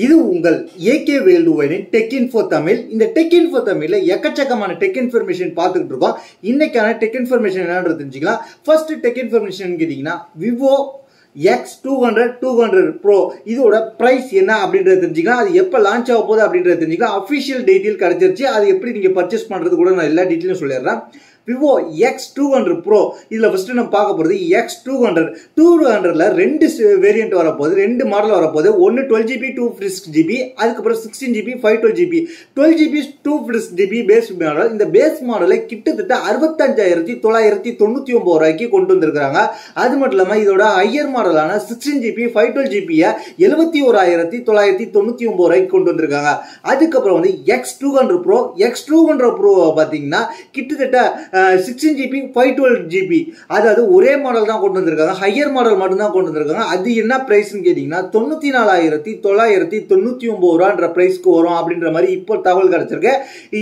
இது உங்கள் AK வேல்டுவனின் tech info Tamil. இந்த டெக் இன்ஃபோ தமிழ்ல எக்கச்சக்கமான டெக் இன்ஃபர்மேஷன் பார்த்துக்கிட்டு இருக்கோம். இன்னைக்கான டெக் இன்ஃபர்மேஷன் என்னன்றது தெரிஞ்சுக்கலாம். ஃபர்ஸ்ட் டெக் இன்ஃபர்மேஷன் கேட்டீங்கன்னா விவோ X200 Pro இதோட பிரைஸ் என்ன அப்படின்றது தெரிஞ்சுக்கலாம். அது எப்போ லான்ச் ஆக போகுது அப்படின்றது தெரிஞ்சுக்கலாம். அஃபிஷியல் டீட்டெயில் கிடைச்சிருச்சு. அது எப்படி நீங்க பர்ச்சேஸ் பண்றது கூட நான் எல்லா டீட்டெயிலும் சொல்லிடுறேன். விவோ X200 Pro இதில் ஃபர்ஸ்ட் நம்ம பார்க்க போகிறது X200ல ரெண்டு வேரியன்ட் வரப்போகுது, ரெண்டு மாடல் வரப்போகுது. ஒன்று 12GB 256GB, அதுக்கப்புறம் 16GB 512GB. 12GB 256GB base model. இந்த பேஸ் மாடலை கிட்டத்தட்ட 65,999 ரூபாய்க்கு கொண்டு வந்திருக்கிறாங்க. அது மட்டும் இல்லாமல் இதோட ஹையர் மாடலான 16GB 512GB 71,999 ரூபாய்க்கு கொண்டு வந்திருக்காங்க. அதுக்கப்புறம் வந்து X200 Pro பார்த்தீங்கன்னா கிட்டத்தட்ட 16GB 512GB, அதாவது ஒரே மாடல் தான் கொண்டு வந்திருக்காங்க. ஹையர் மாடல் மட்டும் தான் கொண்டு வந்திருக்காங்க. அது என்ன பிரைஸ்ன்னு கேட்டீங்கன்னா 94,999 ரூபான்ற பிரைஸ்க்கு வரும் அப்படின்ற மாதிரி இப்போ தகவல் கிடைச்சிருக்கு.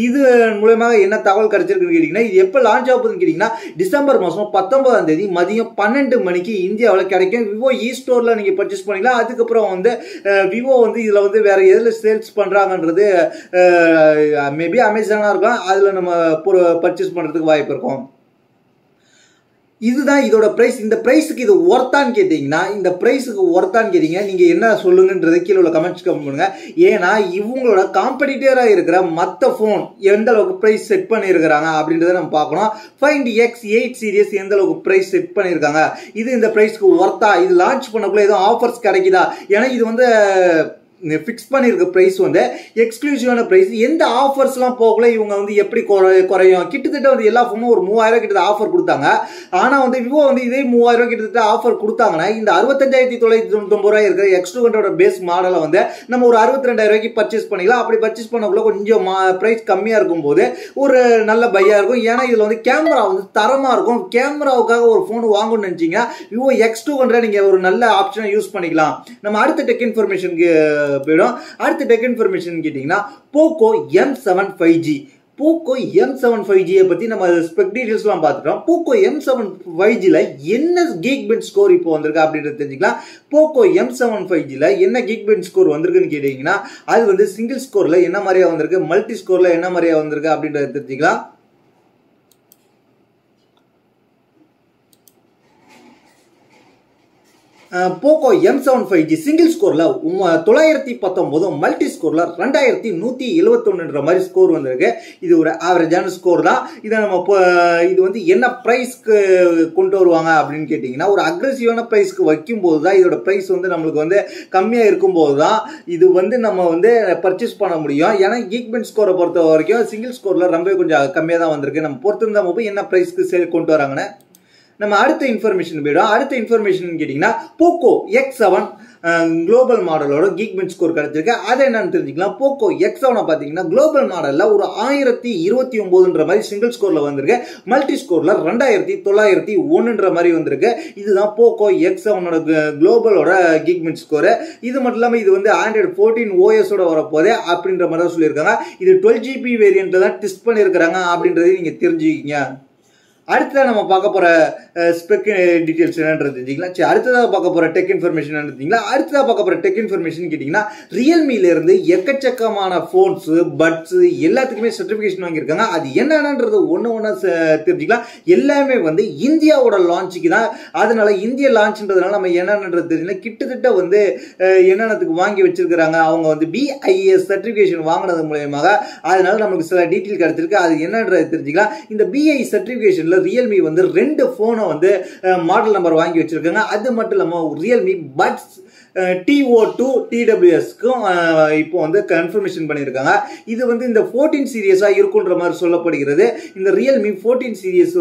இது மூலமாக என்ன தகவல் கிடைச்சிருக்குன்னு கேட்டீங்கன்னா, இது எப்போ லான்ச் ஆகுதுன்னு கேட்டீங்கன்னா டிசம்பர் மாதம் 19ஆம் தேதி மதியம் 12 மணிக்கு இந்தியாவில் கிடைக்கும். விவோ இ ஸ்டோர்ல நீங்க பர்ச்சேஸ் பண்ணிக்கலாம். அதுக்கப்புறம் வந்து விவோ வந்து இதுல வந்து வேற எதுல சேல்ஸ் பண்றாங்கன்றது மேபி அமேசானா இருக்கும். அதுல நம்ம பர்ச்சேஸ் பண்றதுக்கு வாய்ப்பு இருக்கும். இதுதான் இதோட பிரைஸ். இந்த பிரைஸுக்கு இது ஒர்த்தான்னு கேட்டீங்கன்னா, இந்த பிரைஸுக்கு ஒர்த்தான்னு கேட்டீங்க நீங்க என்ன சொல்லுங்கன்றது கீழே உள்ள கமெண்ட்ஸ் பண்ணுங்க. ஏன்னா இவங்களோட காம்படிட்டரா இருக்கிற மற்ற போன் எந்த அளவுக்கு பிரைஸ் செட் பண்ணியிருக்கிறாங்க அப்படின்றத நம்ம பார்க்கணும். Find X8 சீரிஸ் எந்த அளவுக்கு பிரைஸ் செட் பண்ணியிருக்காங்க, இது இந்த பிரைஸ்க்கு ஒர்த்தா, இது லான்ச் பண்ணக்குள்ள ஏதோ ஆஃபர்ஸ் கிடைக்குதா, ஏன்னா இது வந்து ஃபிக்ஸ் பண்ணியிருக்க பிரைஸ் வந்து எக்ஸ்க்ளூசிவான பிரைஸ். எந்த ஆஃபர்ஸ்லாம் போகல இவங்க வந்து எப்படி குறையும். கிட்டத்தட்ட வந்து எல்லா ஃபோனும் ஒரு 3000 கிட்ட ஆஃபர் கொடுத்தாங்க. ஆனால் வந்து விவோ வந்து இதே 3000 கிட்டத்தட்ட ஆஃபர் கொடுத்தாங்கன்னா இந்த 65,999 ரூபாய் இருக்கிற X200 பேஸ் மாடலை வந்து நம்ம ஒரு 62,000 ரூபாய்க்கு பர்ச்சேஸ் பண்ணிக்கலாம். அப்படி பர்ச்சேஸ் பண்ணக்குள்ள கொஞ்சம் பிரைஸ் கம்மியாக இருக்கும்போது ஒரு நல்ல பையாக இருக்கும். ஏன்னா இதில் வந்து கேமரா வந்து தரமாக இருக்கும். கேமராவுக்காக ஒரு ஃபோன் வாங்கணும்னு நினச்சிங்கன்னா விவோ X200 நீங்கள் ஒரு நல்ல ஆப்ஷனை யூஸ் பண்ணிக்கலாம். நம்ம அடுத்த டெக் இன்ஃபர்மேஷனுக்கு போயிடும். அடுத்த டெக் இன்ஃபர்மேஷன் கேட்டீங்கன்னா Poco M7 5G. Poco M7 5G பத்தி நம்ம ஸ்பெக் டீடைல்ஸ்லாம் பார்த்துட்டோம். போக்கோ M7 5Gல என்ன கீக் பெஞ்ச் ஸ்கோர் இப்போ வந்திருக்கு அப்படின்றது தெரிஞ்சுக்கலாம். போக்கோ M7 5Gல என்ன கீக் பெஞ்ச் ஸ்கோர் வந்திருக்குன்னு கேட்டீங்கன்னா, அது வந்து சிங்கிள் ஸ்கோர்ல என்ன மாதிரியா வந்திருக்கு, மல்டி ஸ்கோர்ல என்ன மாதிரியா வந்திருக்கு அப்படின்றத தெரிஞ்சுக்கலாம். போக்கோ M7 5G சிங்கிள் ஸ்கோர்ல 919, மல்டி ஸ்கோர்ல 2171 மாதிரி ஸ்கோர் வந்திருக்கு. இது ஒரு ஆவரேஜான ஸ்கோர் தான். இதை நம்ம இது வந்து என்ன பிரைஸ்க்கு கொண்டு வருவாங்க அப்படின்னு கேட்டீங்கன்னா, ஒரு அக்ரெசிவான பிரைஸ்க்கு வைக்கும் போது தான் இதோட பிரைஸ் வந்து நம்மளுக்கு வந்து கம்மியா இருக்கும் போது தான் இது வந்து நம்ம வந்து பர்ச்சேஸ் பண்ண முடியும். ஏன்னா கீக் பெஞ்ச் ஸ்கோரை பொறுத்த வரைக்கும் சிங்கிள் ஸ்கோர்ல ரொம்ப கொஞ்சம் கம்மியா தான் வந்திருக்கு. நம்ம பொறுத்து இருந்தா போய் என்ன பிரைஸ்க்கு கொண்டு வராங்கன்னு நம்ம அடுத்த இன்ஃபர்மேஷன் போயிடும். அடுத்த இன்ஃபர்மேஷன் கேட்டீங்கன்னா போக்கோ X7 குளோபல் மாடலோட கீக் பெஞ்ச் ஸ்கோர் கிடைச்சிருக்கு. அது என்னன்னு தெரிஞ்சுக்கலாம். போக்கோ X7 பார்த்தீங்கன்னா குளோபல் மாடல்ல ஒரு 1029ன்ற மாதிரி சிங்கிள் ஸ்கோர்ல வந்திருக்கு. மல்டி ஸ்கோர்ல 2901ன்ற மாதிரி வந்திருக்கு. இதுதான் போக்கோ X7 குளோபலோட கீக் பெஞ்ச் ஸ்கோர். இது மட்டும் இல்லாமல் இது வந்து Android 14 OS ஓட வரப்போதே அப்படின்ற மாதிரி தான் சொல்லியிருக்காங்க. இது 12GB வேரியன்ட்ல தான் டெஸ்ட் பண்ணியிருக்கிறாங்க அப்படின்றதையும் நீங்க தெரிஞ்சுக்கிங்க. அடுத்ததான் நம்ம பார்க்க போற ஸ்பெக் டீடைல்ஸ் என்னன்றது தெரிஞ்சுக்கலாம். சரி, அடுத்ததாக பார்க்க போற டெக் இன்ஃபர்மேஷன் தெரிஞ்சுங்களா. அடுத்ததாக பார்க்க போற டெக் இன்ஃபர்மேஷன் கேட்டீங்கன்னா, ரியல்மில இருந்து எக்கச்சக்கமான போன்ஸ் பட்ஸ் எல்லாத்துக்குமே சர்டிபிகேஷன் வாங்கியிருக்காங்க. அது என்னன்றது ஒன்று தெரிஞ்சுக்கலாம். எல்லாமே வந்து இந்தியாவோட லான்ச்சுக்கு தான். அதனால இந்தியா லான்ச்ன்றதுனால நம்ம என்னன்றது தெரிஞ்சுக்கலாம். கிட்டத்தட்ட வந்து என்னென்னத்துக்கு வாங்கி வச்சிருக்கிறாங்க, அவங்க வந்து BIS சர்டிபிகேஷன் வாங்கினது மூலயமாக அதனால நமக்கு சில டீட்டெயில் கிடைச்சிருக்கு. அது என்னன்றது தெரிஞ்சுக்கலாம். இந்த BIS சர்டிபிகேஷன்ல ரியல்மி வந்து 2 போனை வந்து மாடல் நம்பர் வாங்கி வச்சிருக்காங்க. அது மட்டும் இல்லாம ரியல்மி பட்ஸ் TO2 TWSக்கும் இப்போ வந்து கன்ஃபர்மேஷன் பண்ணியிருக்காங்க. இது வந்து இந்த 14 சீரியஸா இருக்குன்ற மாதிரி சொல்லப்படுகிறது. இந்த ரியல்மி 14 சீரியஸ்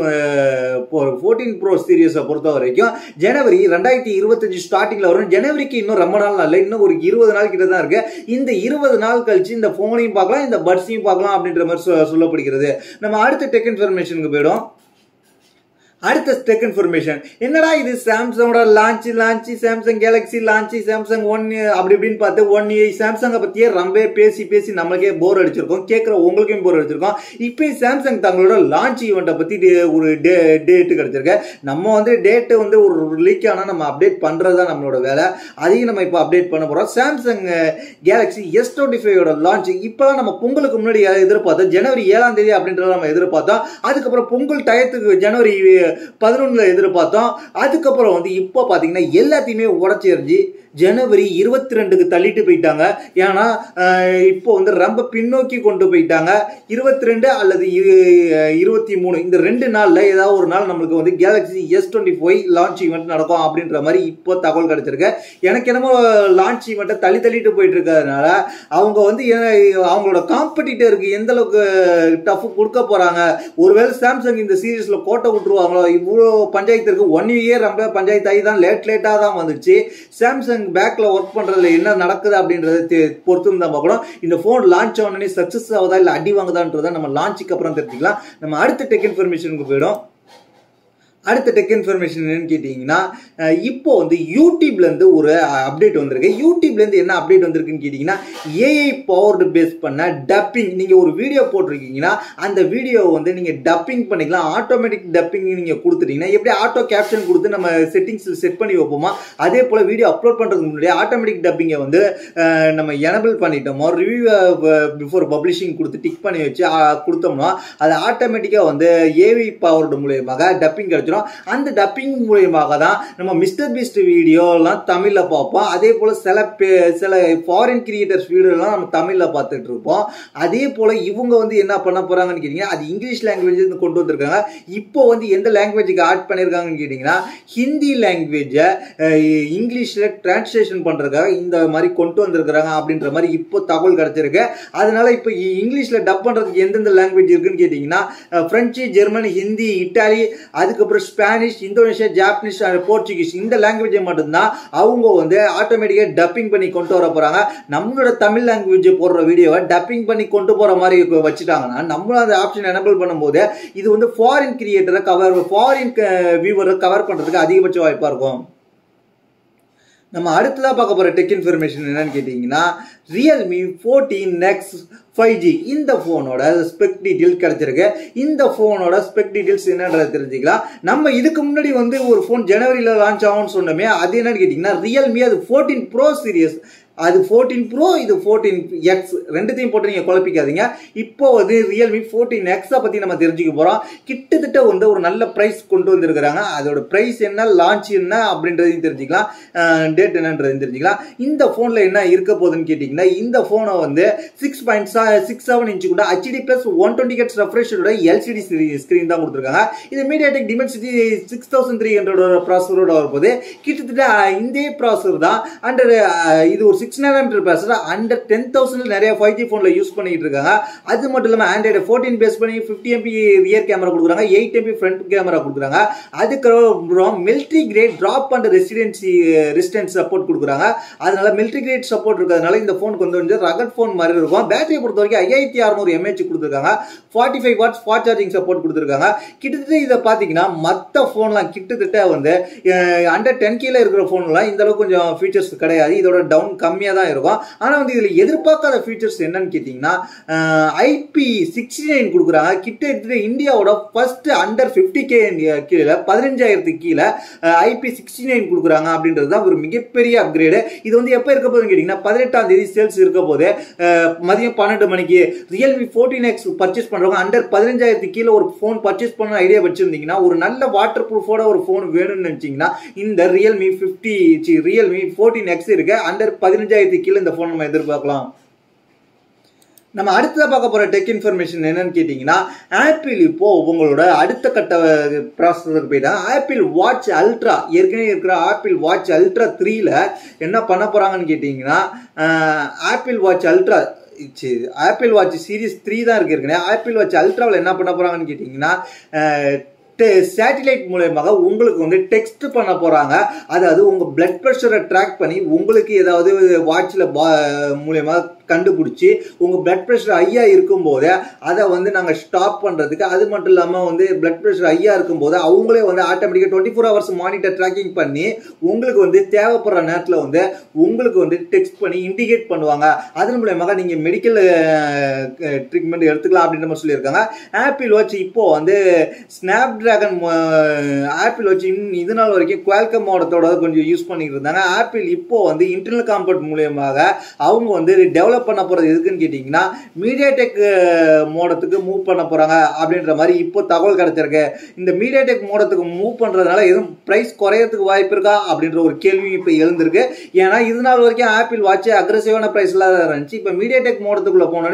14 ப்ரோ சீரியஸை பொறுத்த வரைக்கும் ஜனவரி 2025 ஸ்டார்டிங்ல வரும். ஜனவரிக்கு இன்னும் ரொம்ப நாள் இல்லை, இன்னும் ஒரு 20 நாள் கிட்ட தான் இருக்கு. இந்த 20 நாள் கழிச்சு இந்த போனையும் பார்க்கலாம், இந்த பட்ஸையும் பார்க்கலாம் அப்படின்ற மாதிரி சொல்லப்படுகிறது. நம்ம அடுத்த டெக் இன்ஃபர்மேஷனுக்கு போயிடும். அடுத்த டெக் இன்ஃபர்மேஷன் என்னடா இது சாம்சங்கோட launch Samsung Galaxy launch Samsung one அப்படி இப்படின்னு பார்த்து சாம்சங்கை பத்தியே ரொம்ப பேசி நம்மளுக்கே போர் அடிச்சிருக்கோம், கேட்குற உங்களுக்கும் போர் அடிச்சிருக்கோம். இப்போ சாம்சங் தங்களோட லான்ச் ஈவெண்ட்டை பத்தி ஒரு டேட்டு கிடைச்சிருக்கு. நம்ம வந்து டேட்டு வந்து ஒரு லீக் ஆனால் நம்ம அப்டேட் பண்றது தான் நம்மளோட வேலை. அதையும் நம்ம இப்போ அப்டேட் பண்ண போறோம். சாம்சங் கேலக்ஸி S25 லான்ச் இப்போ நம்ம பொங்கலுக்கு முன்னாடி எதிர்பார்த்தோம், ஜனவரி 7ஆம் தேதி அப்படின்றத நம்ம எதிர்பார்த்தோம். அதுக்கப்புறம் பொங்கல் டயத்துக்கு ஜனவரி 11 எதிர்பார்த்தோம். அதுக்கப்புறம் வந்து இப்போ பாத்தீங்கன்னா எல்லாத்தையுமே உடச்சி எறிஞ்சு ஜனவரி 22க்கு தள்ளிட்டு போயிட்டாங்க. ஏன்னா இப்போ வந்து ரொம்ப பின்னோக்கி கொண்டு போயிட்டாங்க. 22 அல்லது 23 இந்த 2 நாள்ல ஏதாவது ஒரு நாள் நம்மளுக்கு வந்து கேலக்ஸி S25 லான்ச் ஈவெண்ட் நடக்கும் அப்படின்ற மாதிரி இப்போ தகவல் கிடைச்சிருக்கு. எனக்கு என்னமோ லான்ச் ஈவெண்ட்டை தள்ளிட்டு போயிட்டு இருக்கிறதுனால அவங்க வந்து அவங்களோட காம்படிட்டருக்கு எந்த அளவுக்கு டஃப் கொடுக்க போறாங்க, ஒருவேளை சாம்சங் இந்த சீரீஸ்ல கோட்டை விட்டுருவாங்களோ. இவ்வளோ பஞ்சாயத்து இருக்கு, 1 இயர் ரொம்ப பஞ்சாயத்து ஆகி தான் லேட்டா தான் வந்துச்சு. சாம்சங் பேக்ல ஒர்க் பண்றதுல என்ன நடக்குது அப்படின்றத பொறுத்து தான் பார்க்கணும். இந்த போன் லான்ச் ஆனே சக்சஸ் ஆகுதா இல்ல அடி வாங்குதான்றத நம்ம லான்ச்சுக்கு அப்புறம் தெரிஞ்சுக்கலாம். நம்ம அடுத்த டெக் இன்ஃபர்மேஷனுக்கு போயிடும். அடுத்த டெக் இன்ஃபர்மேஷன் என்னன்னு கேட்டீங்கன்னா, இப்போ வந்து யூடியூப்ல இருந்து ஒரு அப்டேட் வந்திருக்கு. யூடியூப்ல இருந்து என்ன அப்டேட் வந்திருக்குன்னு கேட்டீங்கன்னா, ஏஐ பவர்டு பேஸ் பண்ண டப்பிங். நீங்க ஒரு வீடியோ போட்டிருக்கீங்கன்னா அந்த வீடியோ வந்து நீங்க டப்பிங் பண்ணிக்கலாம். ஆட்டோமேட்டிக் டப்பிங் நீங்க கொடுத்துட்டீங்கன்னா எப்படி ஆட்டோ கேப்ஷன் கொடுத்து நம்ம செட்டிங்ஸ்ல செட் பண்ணி வைப்போமா, அதே போல வீடியோ அப்லோட் பண்றதுக்கு முன்னாடி ஆட்டோமேட்டிக் டப்பிங்கை வந்து நம்ம எனபிள் பண்ணிட்டோமோ, ரிவ்யூ பிஃபோர் பப்ளிஷிங் கொடுத்து டிக் பண்ணி வச்சு கொடுத்தோம்னா அது ஆட்டோமேட்டிக்கா வந்து ஏஐ பவர்டு மூலமாக டப்பிங் கிடைச்சிடும். அந்த டப்பிங் மூலமாக தான் நம்ம மிஸ்டர் பீஸ்ட் வீடியோ எல்லாம் தமிழ்ல பார்ப்போம். அதே போல சில ஃபாரின் கிரியேட்டர்ஸ் வீடியோ எல்லாம் நம்ம தமிழ்ல பார்த்துட்டு இருப்போம். அதே போல இவங்க வந்து என்ன பண்ண போறாங்கன்னு கேட்டீங்கன்னா, அது இங்கிலீஷ் லாங்குவேஜ் கொண்டு வந்திருக்காங்க. இப்போ வந்து எந்த லாங்குவேஜுக்கு ஆட் பண்ணிருக்காங்கன்னு கேட்டீங்கன்னா, ஹிந்தி லாங்குவேஜ இங்கிலீஷ்ல டிரான்ஸ்லேஷன் பண்றதுக்காக இந்த மாதிரி கொண்டு வந்திருக்காங்க அப்படின்ற மாதிரி இப்போ தகவல் கிடைச்சிருக்கு. அதனால இப்போ இங்கிலீஷ்ல டப் பண்றதுக்கு எந்தெந்த லாங்குவேஜ் இருக்குன்னு கேட்டீங்கன்னா, பிரெஞ்சு, ஜெர்மனி, ஹிந்தி, இட்டாலி, அதுக்கப்புறம் ஸ்பானிஷ், இந்தோனேஷியா, ஜாப்பனீஸ், போர்ச்சுகீஸ் இந்த லாங்குவேஜை மட்டும்தான் அவங்க வந்து ஆட்டோமேட்டிக்கா டப்பிங் பண்ணி கொண்டு வர போறாங்க. நம்மளோட தமிழ் லாங்குவேஜ் போடுற வீடியோவை டப்பிங் பண்ணி கொண்டு போற மாதிரி வச்சுட்டாங்கன்னா நம்மளும் அந்த ஆப்ஷன் எனபிள் பண்ணும்போது இது வந்து ஃபாரின் கிரியேட்டரை ஃபாரின் வியூவரை கவர் பண்றதுக்கு அதிகபட்ச வாய்ப்பா இருக்கும். நம்ம அடுத்ததா பார்க்க போற டெக் இன்ஃபர்மேஷன் என்னன்னு கேட்டீங்கன்னா, ரியல்மி 14X 5G இந்த போனோட ஸ்பெக் டீடைல் கிடைச்சிருக்கு. இந்த போனோட ஸ்பெக் டீடைல்ஸ் என்னன்றதை தெரிஞ்சுக்கலாம். நம்ம இதுக்கு முன்னாடி வந்து ஒரு போன் ஜனவரியில லான்ச் ஆகும்னு சொன்னோமே, அது என்னன்னு கேட்டீங்கன்னா ரியல்மி அது 14 Pro சீரியஸ். அது 14 Pro, இது 14X ரெண்டுத்தையும் போட்டு நீங்க குழப்பிக்காதீங்க. இப்போ வந்து ரியல்மி 14X பத்தி நம்ம தெரிஞ்சுக்க போறோம். கிட்டத்தட்ட வந்து ஒரு நல்ல பிரைஸ் கொண்டு வந்திருக்கிறாங்க. அதோட பிரைஸ் என்ன, லான்ச் என்ன அப்படின்றதையும் தெரிஞ்சுக்கலாம், டேட் என்னன்றதையும் தெரிஞ்சுக்கலாம். இந்த போன்ல என்ன இருக்க போகுதுன்னு கேட்டீங்கன்னா, இந்த போனை வந்து 6.67 இன்ச்சு கூட HD plus 120 Hz ரெஃப்ரெஷோட LCD screen தான் கொடுத்துருக்காங்க. இது மீடியாடெக் டிமென்சிட்டி 6300 ப்ராசஸரோட வரப்போகுது. கிட்டத்தட்ட இந்த ப்ராசஸர் தான் அண்டர் இது ஒரு 6 nanometer ப்ராசஸர் அண்டர் 10,000 நிறைய 5G போன்ல யூஸ் பண்ணிட்டு இருக்காங்க. அது மட்டும் இல்லாம Android 14 பேஸ் பண்ணி 50 MP ரியர் கேமரா கொடுக்குறாங்க, 8 MP ஃப்ரண்ட் கேமரா கொடுக்குறாங்க. அதுக்கப்புறம் military grade drop and resistance support கொடுக்குறாங்க. அதனால மிலிட்டரி கிரேட் சப்போர்ட் இருக்கிறதுனால இந்த போன் கொஞ்சம் ரகட் போன் மாதிரி இருக்கும். பேட்டரியை பொறுத்த வரைக்கும் 5600 mAh கொடுத்துருக்காங்க. 45 வாட்ஸ் ஃபாஸ்ட் சார்ஜிங் சப்போர்ட் கொடுத்துருக்காங்க. கிட்டத்தட்ட இதை பாத்தீங்கன்னா மற்ற போன்லாம் கிட்டத்தட்ட வந்து அண்டர் 10K இருக்கிற போன்லாம் இந்த அளவுக்கு கொஞ்சம் ஃபீச்சர்ஸ் கிடையாது. இதோட டவுன் கம்மியா தான் இருக்கும். ஆனா வந்து இதுல எதிர்பார்க்காத ஃபீச்சர்ஸ் என்னன்னு கேட்டீங்கன்னா, IP69 கொடுக்குறாங்க. கிட்டத்தட்ட இந்தியாவோட ஃபர்ஸ்ட் அண்டர் 50K கீழே 15,000 கீழே IP69 கொடுக்குறாங்க அப்படின்றது தான் ஒரு மிகப்பெரிய அப்கிரேடு. இது வந்து எப்ப இருக்க போகுதுன்னு கேட்டீங்கன்னா 18ஆம் தேதி சேல்ஸ் இருக்க போது மதியம் 12 மணிக்கு ரியல்மி 14X பர்ச்சேஸ் பண்றவங்க அண்டர் 15,000 கீழே ஒரு போன் பர்ச்சேஸ் பண்ண ஐடியா வச்சிருந்தீங்கன்னா, ஒரு நல்ல வாட்டர் ப்ரூஃபோட ஒரு போன் வேணும்னு நினைச்சீங்கன்னா இந்த ரியல்மி 14X இருக்கு. அண்டர் 15,000 கீழே இந்த போன் நம்ம எதிர்பார்க்கலாம். நம்ம அடுத்ததா பார்க்க போற டெக் இன்ஃபர்மேஷன் என்னன்னு கேட்டீங்கன்னா, ஆப்பிள் இப்போ உங்களோட அடுத்த கட்ட ப்ராசஸர் போயிட்டாங்க. ஆப்பிள் வாட்ச் அல்ட்ரா, ஏற்கனவே இருக்கிற ஆப்பிள் வாட்ச் அல்ட்ரா 3ல என்ன பண்ண போறாங்கன்னு கேட்டீங்கன்னா, apple watch ultra apple watch series 3 தான் இருக்கு. ஏற்கனவே ஆப்பிள் வாட்ச் அல்ட்ராவில் என்ன பண்ண போறாங்கன்னு கேட்டீங்கன்னா, சேட்டிலைட் மூலமாக உங்களுக்கு வந்து டெக்ஸ்ட் பண்ண போறாங்க. அதாவது உங்க பிளட் பிரஷரை ட்ராக் பண்ணி உங்களுக்கு ஏதாவது வாட்ச்ல மூலமா கண்டுபிடிச்சி உங்க பிளட் பிரஷர் ஹையா இருக்கும் போதே அதை வந்து நாங்க ஸ்டாப் பண்றதுக்கு, அது மட்டும் இல்லாம வந்து பிளட் பிரஷர் ஹையா இருக்கும் போது அவங்களே வந்து ஆட்டோமேட்டிக்கா 24 hours மானிட்டர் ட்ராக்கிங் பண்ணி உங்களுக்கு வந்து தேவைப்படுற நேரத்தில் வந்து உங்களுக்கு வந்து டெக்ஸ்ட் பண்ணி இண்டிகேட் பண்ணுவாங்க. அதன் மூலமாக நீங்க மெடிக்கல் ட்ரீட்மெண்ட் எடுத்துக்கலாம் அப்படின்ற மாதிரி சொல்லியிருக்காங்க. ஆப்பிள் வாட்ச் இப்போ வந்து ஸ்னாப் டிராகன் ஆப்பிள் வாட்ச் இது நாள் வரைக்கும் குவால்காம் மாடத்தோட கொஞ்சம் யூஸ் பண்ணிட்டு இருந்தாங்க. ஆப்பிள் இப்போ வந்து இன்டர்னல் காம்பவுண்ட் மூலமாக அவங்க வந்து டெவலப் பண்ண போறது எதுக்குன்னு கேட்டீங்கன்னா மீடியாடெக் மோடத்துக்கு மூவ் பண்ண போறாங்க அப்படின்ற மாதிரி இப்போ தகவல் கிடைச்சிருக்கு. இந்த மீடியாடெக் மோடத்துக்கு மூவ் பண்றதுனால எதுவும் பிரைஸ் குறையறதுக்கு வாய்ப்பு இருக்கா அப்படின்ற ஒரு கேள்வி இப்போ எழுந்திருக்கு. ஏன்னா இது நாள் வரைக்கும் ஆப்பிள் வாட்ச் அக்ரெசிவான பிரைஸ்ல இருந்துச்சு. இப்போ மீடியாடெக் மோடத்துக்குள்ள போனோட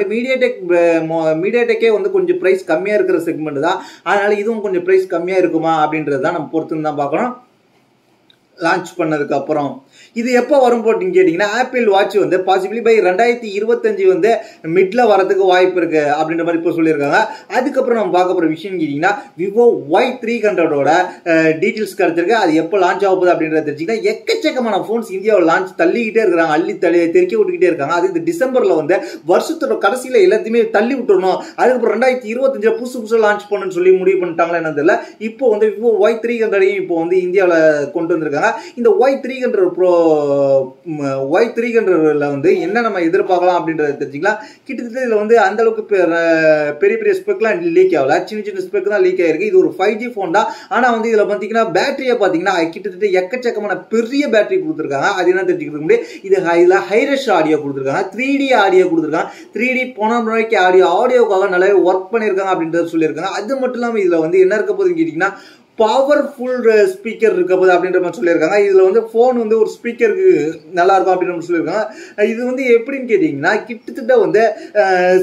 மீடியாடெக்கே வந்து கொஞ்சம் பிரைஸ் கம்மியா இருக்கிற செக்மெண்ட் தான். அதனால இதுவும் கொஞ்சம் பிரைஸ் கம்மியா இருக்குமா அப்படின்றது தான் நம்ம பொறுத்து தான் பார்க்கணும். லான்ச் பண்ணதுக்கு அப்புறம் இது எப்போ வரும் போட்டின்னு கேட்டீங்கன்னா ஆப்பிள் வாட்ச் வந்து பாசிபிளி பை 2025 வந்து மிட்ல வரதுக்கு வாய்ப்பு இருக்கு அப்படின்ற மாதிரி இப்போ சொல்லியிருக்காங்க. அதுக்கப்புறம் நம்ம பார்க்க போற விஷயம் கேட்டீங்கன்னா விவோ Y300ஓட டீடைல்ஸ் கிடைச்சிருக்கு. அது எப்போ லான்ச் ஆக போகுது அப்படின்றத தெரிஞ்சுக்கிட்டா எக்கச்சக்கமான போன்ஸ் இந்தியாவில் லான்ச் தள்ளிக்கிட்டே இருக்கிறாங்க, அள்ளி தெறிக்க விட்டுக்கிட்டே இருக்காங்க. அது இந்த டிசம்பர்ல வந்து வருஷத்தோட கடைசியில எல்லாத்தையுமே தள்ளி விட்டுறணும், அதுக்கப்புறம் 2025 புதுசு லான்ச் பண்ணுன்னு சொல்லி முடிவு பண்ணிட்டாங்களா என்ன தெரியல. இப்போ வந்து விவோ Y300 இப்போ வந்து இந்தியாவில் கொண்டு வந்திருக்காங்க. இந்த Y300ல வந்து என்ன நம்ம எதிர்பார்க்கலாம் அப்படின்றத தெரிஞ்சுக்கலாம். கிட்டத்தட்ட இதுல வந்து அந்த அளவுக்கு பெரிய பெரிய ஸ்பெக்லாம் லீக் ஆகல, சின்ன சின்ன ஸ்பெக் தான் லீக் ஆயிருக்கு. இது ஒரு 5G போன் தான். ஆனா வந்து இதுல பாத்தீங்கன்னா பேட்டரியை பாத்தீங்கன்னா கிட்டத்தட்ட எக்கச்சக்கமான பெரிய பேட்டரி கொடுத்துருக்காங்க. அது என்ன தெரிஞ்சுக்கிறது முடியும், இதுல ஹைரஷ் ஆடியோ கொடுத்துருக்காங்க, 3D ஆடியோ கொடுத்துருக்காங்க, 3D போனோக்கு ஆடியோக்காக நல்லாவே ஒர்க் பண்ணிருக்காங்க அப்படின்றத சொல்லியிருக்காங்க. அது மட்டும் இல்லாம இதுல வந்து என்ன இருக்க போகுதுன்னு கேட்டீங்கன்னா பவர்ஃபுல் ஸ்பீக்கர் இருக்க போது அப்படின்ற மாதிரி சொல்லியிருக்காங்க. இதுல வந்து போன் வந்து ஒரு ஸ்பீக்கருக்கு நல்லா இருக்கும் அப்படின்ற மாதிரி சொல்லியிருக்காங்க. இது வந்து எப்படின்னு கேட்டீங்கன்னா கிட்டத்தட்ட வந்து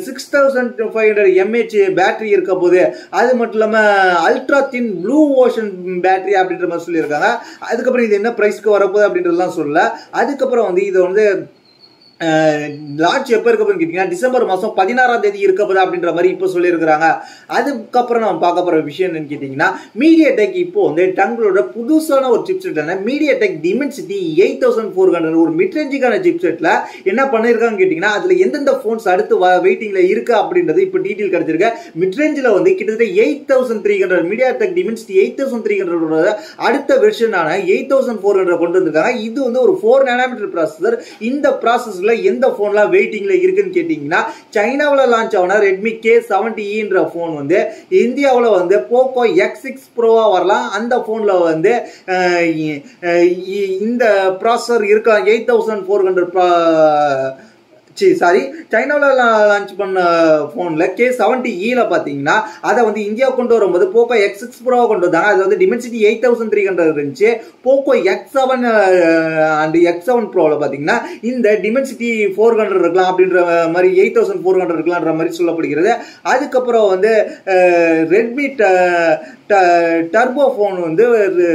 6500 mAh பேட்டரி இருக்க போது, அது மட்டும் இல்லாம ultra thin blue ocean battery அப்படின்ற மாதிரி சொல்லியிருக்காங்க. அதுக்கப்புறம் இது என்ன பிரைஸ்க்கு வரப்போகுது அப்படின்றதுலாம் சொல்லல. அதுக்கப்புறம் வந்து இது வந்து லான்ச் எப்போ இருக்க போகுதுன்னு கேட்டீங்கன்னா டிசம்பர் மாதம் 16ஆம் தேதி இருக்க போகுது அப்படின்ற மாதிரி இப்போ சொல்லியிருக்கிறாங்க. அதுக்கப்புறம் நம்ம பார்க்க போகிற விஷயம் என்னன்னு கேட்டிங்கன்னா மீடியாடெக் இப்போ வந்து தங்களோட புதுசான ஒரு சிப்செட்டான மீடியாடெக் டிமென்சிட்டி 8400 ஒரு மிட்ரேஞ்சுக்கான சிப்செட்டில் என்ன பண்ணியிருக்காங்கன்னு கேட்டிங்கன்னா அதில் எந்தெந்த ஃபோன்ஸ் அடுத்து வெயிட்டிங்கில் இருக்கு அப்படின்றது இப்போ டீட்டெயில் கிடைச்சிருக்கு. மிட்ரேஞ்சில் வந்து கிட்டத்தட்ட 8300 மீடியாடெக் டிமென்சிட்டி 8300 அடுத்த வெர்ஷனான 8400 கொண்டு வந்திருக்காங்க. இது வந்து ஒரு 4 nanometer ப்ராசஸர். இந்த ப்ராசஸர் எந்த போன்லாம் வெயிட்டிங்ல இருக்குன்னு கேட்டீங்கன்னா சைனாவில் லான்ச் ஆன ரெட்மி K70eன்ற போன் வந்து இந்தியாவில் வந்து போக்கோ X6 ப்ரோவா வரலாம். அந்த போன்ல வந்து இந்த ப்ராசஸர் இருக்கலாம். 8400 சைனாவில் லான்ச் பண்ண போன்ல K70eல பாத்தீங்கன்னா அதை வந்து இந்தியா கொண்டு வரும்போது போக்கோ X6 ப்ரோ கொண்டு வந்தாங்க. அது வந்து டிமென்சிட்டி 8300 இருந்துச்சு. போக்கோ X7 அண்ட் X7 ப்ரோல பாத்தீங்கன்னா இந்த டிமென்சிட்டி 400 இருக்கலாம் அப்படின்ற மாதிரி 8400 இருக்கலாம்ன்ற மாதிரி சொல்லப்படுகிறது. அதுக்கப்புறம் வந்து ரெட்மி டர்போ போன் வந்து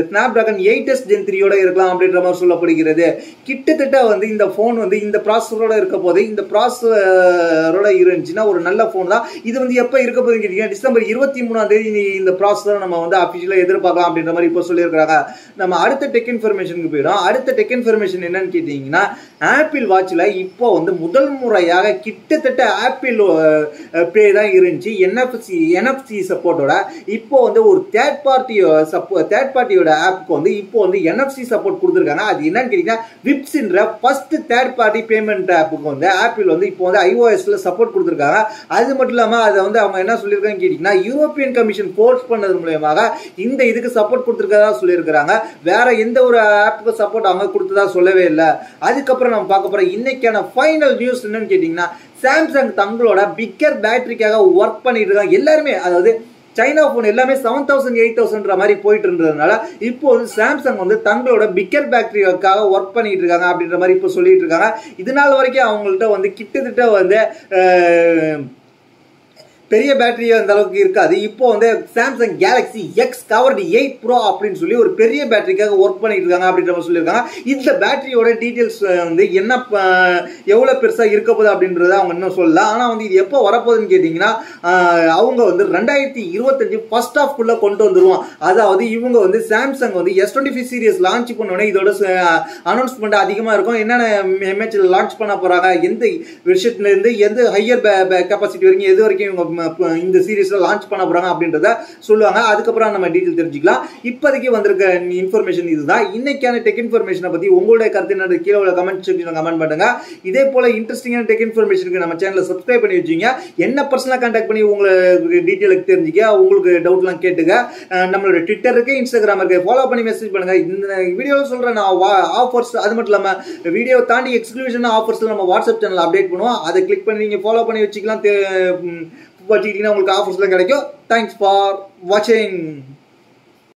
ஸ்னாப்டிராகன் 8s Gen 3 இருக்கலாம் அப்படின்ற மாதிரி சொல்லப்படுகிறது. கிட்டத்தட்ட வந்து இந்த போன் வந்து இந்த ப்ராசஸரோட இருக்க போது, இந்த ப்ராசஸரோட இருந்துச்சுன்னா ஒரு நல்ல போன் தான். இது வந்து எப்போ இருக்க போகுதுன்னு கேட்டீங்கன்னா டிசம்பர் 23ஆம் தேதி இந்த ப்ராசஸரை நம்ம வந்து அபிஷியலா எதிர்பார்க்கலாம் அப்படின்ற மாதிரி இப்போ சொல்லியிருக்காங்க. நம்ம அடுத்த டெக் இன்ஃபர்மேஷனுக்கு போயிடும். அடுத்த டெக் இன்ஃபர்மேஷன் என்னன்னு கேட்டீங்கன்னா ஆப்பிள் வாட்ச்ல இப்போ வந்து முதல் முறையாக கிட்டத்தட்ட ஆப்பிள் பே தான் இருந்துச்சு NFC சப்போர்ட்டோட. இப்போ வந்து ஒரு தேர்ட் பார்ட்டியோட ஆப்க்கு வந்து இப்போ வந்து NFC சப்போர்ட் கொடுத்துருக்காங்க. அது என்னன்னு கேட்டீங்கன்னா விப்ஸ்ன்ற ஃபர்ஸ்ட் தேர்ட் பார்ட்டி பேமெண்ட் ஆப்புக்கு வந்து ஆப்பிள் வந்து இப்போ வந்து iOSல சப்போர்ட் கொடுத்துருக்காங்க. அது மட்டும் இல்லாம அதை வந்து அவங்க என்ன சொல்லியிருக்காங்கன்னு கேட்டீங்கன்னா யூரோப்பியன் கமிஷன் ஃபோர்ஸ் பண்ணது மூலமாக இந்த இதுக்கு சப்போர்ட் கொடுத்துருக்கதா சொல்லியிருக்காங்க. வேற எந்த ஒரு ஆப்புக்கு சப்போர்ட் அவங்க கொடுத்ததா சொல்லவே இல்லை. அதுக்கப்புறம் நம்ம பார்க்க போற இன்னைக்கான ஃபைனல் நியூஸ் என்னன்னு கேட்டீங்கன்னா சாம்சங் தங்களோட பிக்கர் பேட்டரிக்காக ஒர்க் பண்ணிட்டு இருக்காங்க. எல்லாருமே அதாவது சைனா போன் எல்லாமே 7000 8000 மாதிரி போயிட்டு இருந்ததுனால இப்போ வந்து சாம்சங் வந்து தங்களோட பிக்கர் பேட்டரிக்காக ஒர்க் பண்ணிட்டு இருக்காங்க அப்படின்ற மாதிரி இப்போ சொல்லிட்டு இருக்காங்க. இதனால வரைக்கும் அவங்கள்ட்ட வந்து கிட்டத்தட்ட வந்து பெரிய பேட்டரி அந்த அளவுக்கு இருக்காது. இப்போ வந்து Samsung Galaxy XCover 8 Pro அப்படின்னு சொல்லி ஒரு பெரிய பேட்டரிக்காக ஒர்க் பண்ணிட்டு இருக்காங்க அப்படின்ற மாதிரி சொல்லியிருக்காங்க. இந்த பேட்டரியோட டீடைல்ஸ் வந்து என்ன எவ்வளவு பெருசா இருக்க போகுது அப்படின்றத அவங்க இன்னும் சொல்லல. ஆனா வந்து இது எப்போ வரப்போகுதுன்னு கேட்டீங்கன்னா அவங்க வந்து 2025 ஃபர்ஸ்ட் ஹாஃப்குள்ள கொண்டு வந்துருவோம். அதாவது இவங்க வந்து சாம்சங் வந்து S25 சீரிஸ் லான்ச் பண்ணோடனே இதோட அனௌன்ஸ்மெண்ட் அதிகமா இருக்கும். என்னென்ன எம்ஏஹெச்ல லான்ச் பண்ண போறாங்க, எந்த விஷயத்துல இருந்து எந்த ஹையர் கெப்பாசிட்டி வரைக்கும் எது வரைக்கும் இவங்க இந்த சீரிஸ்ல லான்ச் பண்ண போறாங்க அப்படின்றத சொல்லுவாங்க. அதுக்கப்புறம் நம்ம டீடைல் தெரிஞ்சுக்கலாம். இப்போதைக்கு வந்திருக்க இன்ஃபர்மேஷன் இதுதான். இன்னைக்கான டெக் இன்ஃபர்மேஷனை பத்தி உங்களுடைய கருத்து என்ன கீழே உள்ள கமெண்ட் செக்ஷன்ல கமெண்ட் பண்ணுங்க. இதே போல இன்ட்ரெஸ்டிங்கான டெக் இன்ஃபர்மேஷனுக்கு நம்ம சேனலை சப்ஸ்கிரைப் பண்ணி வச்சுங்க. என்ன பர்சனலா கான்டாக்ட் பண்ணி உங்களுக்கு டீடைலுக்கு தெரிஞ்சுக்க, உங்களுக்கு டவுட்லாம் கேட்டுங்க. நம்மளோட ட்விட்டர் இருக்கு, இன்ஸ்டாகிராம் இருக்கு, ஃபாலோ பண்ணி மெசேஜ் பண்ணுங்க. இந்த வீடியோவில் சொல்றேன் நான் ஆஃபர்ஸ், அது மட்டும் இல்லாம வீடியோ தாண்டி எக்ஸ்க்ளூசிவ் ஆஃபர்ஸ்ல நம்ம வாட்ஸ்அப் சேனல் அப்டேட் பண்ணுவோம். அதை கிளிக் பண்ணி நீங்க ஃபாலோ பண்ணி வச்சுக்கலாம். வச்சுக்கிட்டீங்கன்னா உங்களுக்கு ஆஃபர்ஸ்லாம் கிடைக்கும். தேங்க்ஸ் ஃபார் வாட்சிங்.